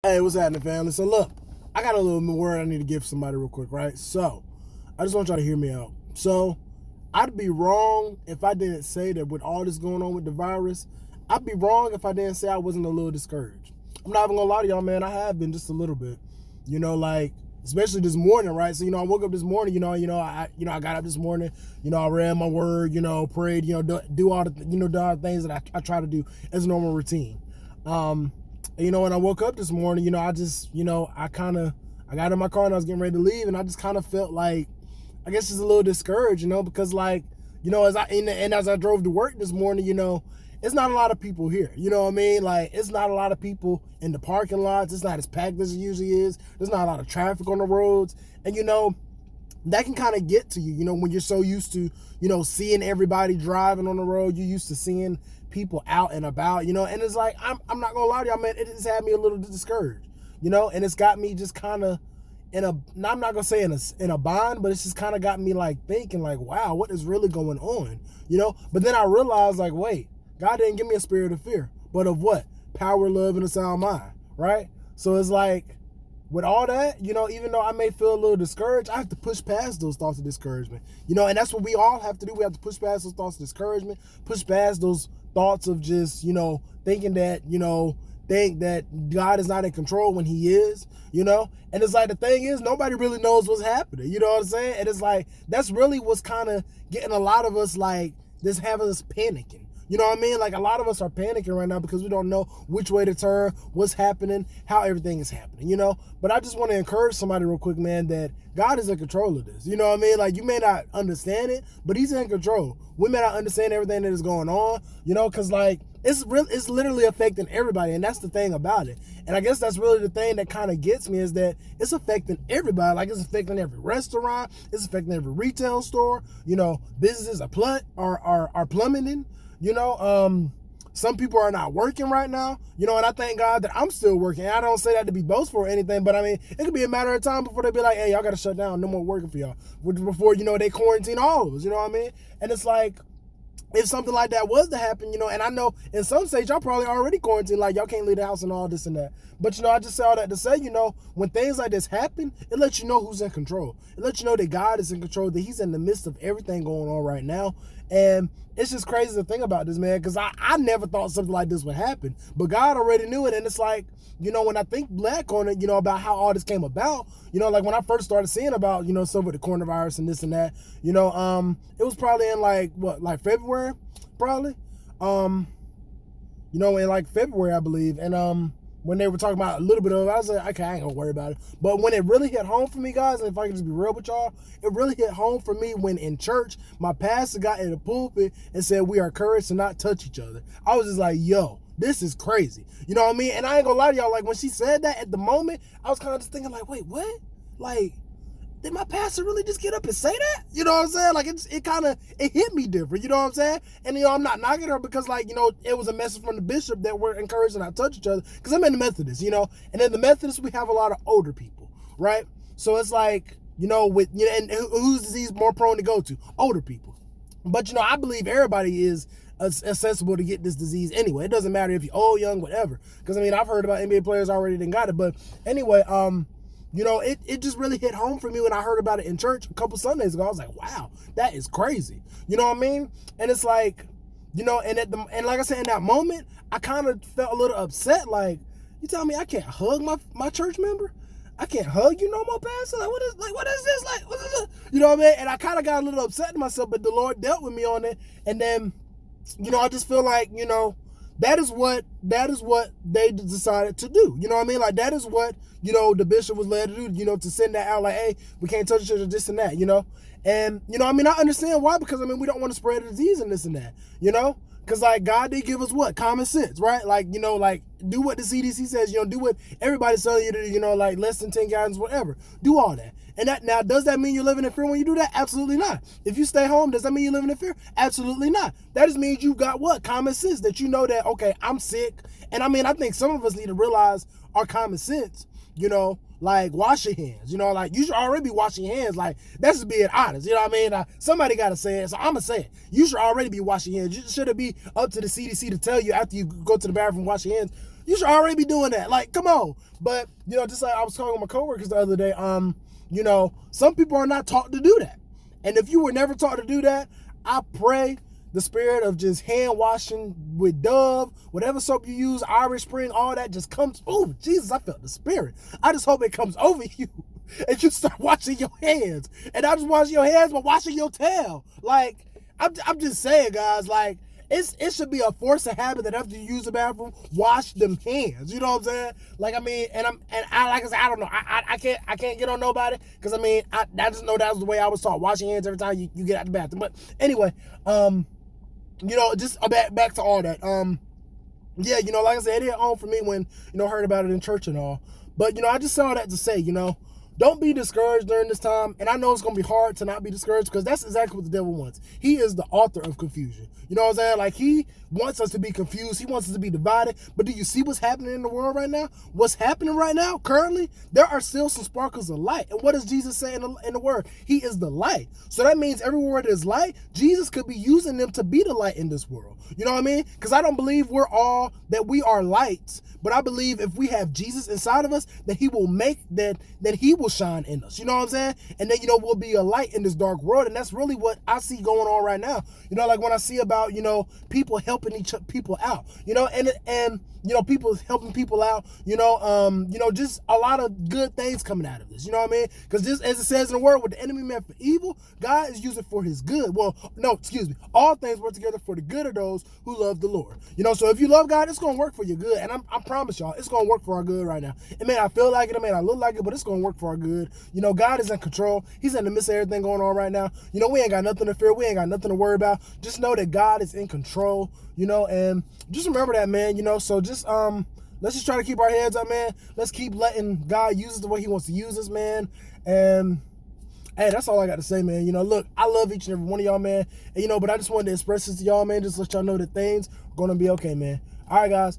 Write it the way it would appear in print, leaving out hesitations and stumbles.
Hey, what's happening, family? So look, I got a little word I need to give somebody real quick, right? So I just want y'all to hear me out. So I'd be wrong if I didn't say that with all this going on with the virus, I'd be wrong if I didn't say I wasn't a little discouraged. I'm not even gonna lie to y'all, man. I have been just a little bit. Like especially this morning, right? So I woke up this morning. I got up this morning. I read my word. Prayed. Do all the do all the things that I try to do as a normal routine. When I woke up this morning, I just, I got in my car and I was getting ready to leave, and I just kind of felt like, I guess, just a little discouraged, because as I drove to work this morning, it's not a lot of people here. You know what I mean? Like, it's not a lot of people in the parking lots. It's not as packed as it usually is. There's not a lot of traffic on the roads, and that can kind of get to you, when you're so used to, seeing everybody driving on the road. You're used to seeing people out and about, and it's like, I'm not gonna lie to y'all, man, it just had me a little discouraged, and it's got me just kind of I'm not gonna say in a bind, but it's just kind of got me like thinking like, wow, what is really going on, but then I realized like, wait, God didn't give me a spirit of fear, but of what? Power, love, and a sound mind, right? So it's like, with all that, even though I may feel a little discouraged, I have to push past those thoughts of discouragement. And that's what we all have to do. We have to push past those thoughts of discouragement, push past those thoughts of just, thinking that, think that God is not in control when he is, And it's like, the thing is, nobody really knows what's happening. You know what I'm saying? And it's like, that's really what's kind of getting a lot of us, like, this having us panicking. You know what I mean? Like, a lot of us are panicking right now because we don't know which way to turn, what's happening, how everything is happening, But I just want to encourage somebody real quick, man, that God is in control of this. You know what I mean? Like, you may not understand it, but he's in control. We may not understand everything that is going on, because, like, it's literally affecting everybody, and that's the thing about it. And I guess that's really the thing that kind of gets me, is that it's affecting everybody. Like, it's affecting every restaurant, it's affecting every retail store. Businesses are plummeting. Some people are not working right now, and I thank God that I'm still working. I don't say that to be boastful or anything, but I mean, it could be a matter of time before they be like, hey, y'all got to shut down, no more working for y'all, before, they quarantine all of us, you know what I mean? And it's like, if something like that was to happen, and I know in some states y'all probably already quarantined, like y'all can't leave the house and all this and that. But I just say all that to say, when things like this happen, it lets you know who's in control. It lets you know that God is in control, that he's in the midst of everything going on right now. And it's just crazy to think about this, man, because I never thought something like this would happen. But God already knew it. And it's like, when I think back on it, about how all this came about, like when I first started seeing about, stuff with the coronavirus and this and that, it was probably in like February, probably. In like February, I believe. And when they were talking about a little bit of it, I was like, okay, I ain't gonna worry about it. But when it really hit home for me, guys, and if I can just be real with y'all, it really hit home for me when in church, my pastor got in the pulpit and said, we are encouraged to not touch each other. I was just like, yo, this is crazy. You know what I mean? And I ain't gonna lie to y'all, like when she said that at the moment, I was kind of just thinking like, wait, what? Like, did my pastor really just get up and say that? You know what I'm saying? Like, it hit me different, you know what I'm saying? And, I'm not knocking her because, like, it was a message from the bishop that we're encouraged to not touch each other, because I'm in the Methodist, And in the Methodist, we have a lot of older people, right? So it's like, and who's disease more prone to go to? Older people. But, I believe everybody is accessible to get this disease anyway. It doesn't matter if you're old, young, whatever. Because, I've heard about NBA players already done got it. But anyway, it just really hit home for me when I heard about it in church a couple Sundays ago. I was like, wow, that is crazy. You know what I mean? And it's like, and like I said, in that moment, I kind of felt a little upset. Like, you tell me I can't hug my church member? I can't hug you no more, pastor? Like, what is this? Like, what is this? You know what I mean? And I kind of got a little upset to myself, but the Lord dealt with me on it. And then, I just feel like, that is what they decided to do. You know what I mean? Like, that is what, the bishop was led to do, to send that out like, hey, we can't touch each other, this and that, And, I understand why, because, we don't want to spread the disease and this and that, Because, like, God did give us what? Common sense, right? Like, like, do what the CDC says, do what everybody's telling you to do, like, less than 10 gallons, whatever. Do all that. And that, now, does that mean you're living in fear when you do that? Absolutely not. If you stay home, does that mean you're living in fear? Absolutely not. That just means you've got what? Common sense, that that, okay, I'm sick. And, I think some of us need to realize our common sense, like, wash your hands, like, you should already be washing your hands. Like, that's just being honest, you know what I mean? Somebody got to say it, so I'm going to say it. You should already be washing your hands. You shouldn't be up to the CDC to tell you after you go to the bathroom, wash your hands. You should already be doing that. Like, come on. But, you know, just like I was talking with my coworkers the other day, you know, some people are not taught to do that. And if you were never taught to do that, I pray the spirit of just hand washing with Dove, whatever soap you use, Irish Spring, all that just comes. Oh, Jesus, I felt the spirit. I just hope it comes over you and you start washing your hands. And not just washing your hands, but washing your tail. Like, I'm just saying, guys, like, it should be a force of habit that after you use the bathroom, wash them hands. You know what I'm saying? Like, I mean, and I like I said, I don't know. I can't get on nobody because I mean, I just know that was the way I was taught. Washing hands every time you get out the bathroom. But anyway, you know, just back to all that. Yeah, you know, like I said, it hit home for me when, you know, heard about it in church and all. But, you know, I just saw that to say, you know, don't be discouraged during this time. And I know it's going to be hard to not be discouraged because that's exactly what the devil wants. He is the author of confusion. You know what I'm saying? Like, he wants us to be confused. He wants us to be divided. But do you see what's happening in the world right now? What's happening right now, currently, there are still some sparkles of light. And what does Jesus say in the word? He is the light. So that means everywhere there's light, Jesus could be using them to be the light in this world. You know what I mean? Because I don't believe we are lights. But I believe if we have Jesus inside of us, that he will make that he will shine in us. You know what I'm saying? And then, you know, we'll be a light in this dark world. And that's really what I see going on right now. You know, like when I see about, you know, people helping people out, you know, and you know, people helping people out, you know, just a lot of good things coming out of this. You know what I mean? Because just as it says in the word, what the enemy meant for evil, God is using for his good. Well, no, excuse me. All things work together for the good of those who love the Lord. You know, so if you love God, it's going to work for your good. And I promise y'all, it's going to work for our good right now. It may not feel like it, it may not look like it, but it's going to work for our good. You know, God is in control. He's in the midst of everything going on right now. You know, we ain't got nothing to fear. We ain't got nothing to worry about. Just know that God is in control, you know, and just remember that, man, you know, so just, let's just try to keep our heads up, man. Let's keep letting God use us the way he wants to use us, man. And hey, that's all I got to say, man. You know, look, I love each and every one of y'all, man. And, you know, but I just wanted to express this to y'all, man. Just let y'all know that things are going to be okay, man. All right, guys.